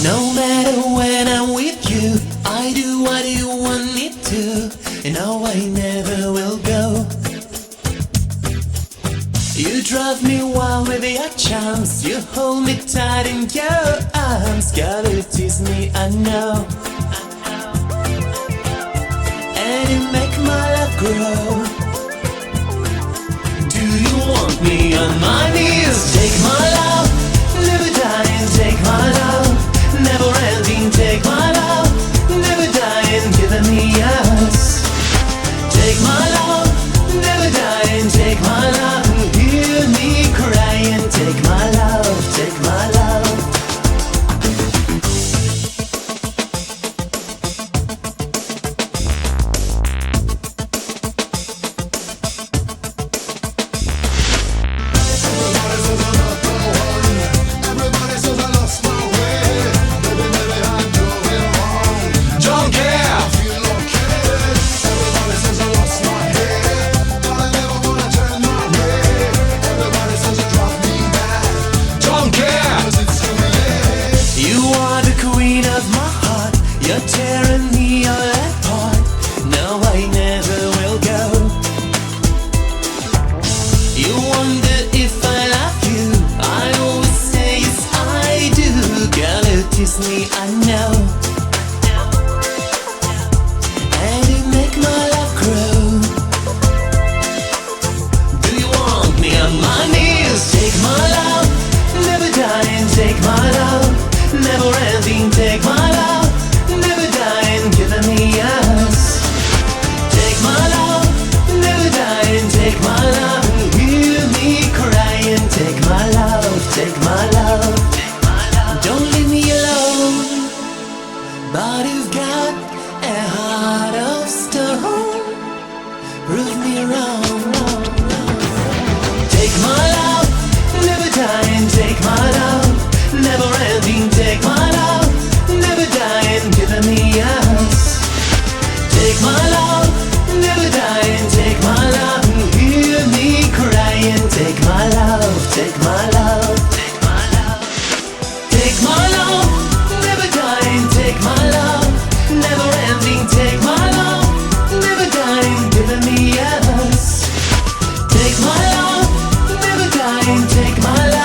No matter when I'm with you, I do what you want me to, and no, I never will go. You drive me wild with your charms, you hold me tight in your arms, gotta tease me, I know. And you make my love grow. Do you want me on my knees? Take my love, never dying, take my love, never ending, take my love, never dying, giving me yours. Take my love, never dying, take my love, hear me crying, take my love, take my love. You're tearing me all apart. No, I never will go. You wonder if I love you. I always say yes, I do. Girl, it is me, I know. And you make my love grow. Do you want me on my knees? Take my love, never dying, take my love, never ending, take my love, never dying, giving me yours. Take my love, never dying, take my love, hear me crying, take my love, take my love, take my love. Don't leave me alone, but you've got a heart of stone. Prove me wrong. Take my love, never dying, take my love, never ending, take my love, never dying, giving me yours. Take my love, never dying, take my love, hear me crying, take my love, take my love, take my love. Take my love, never dying, take my love, never ending, take my love, never dying, giving me yours. Take my love, never dying, take my love.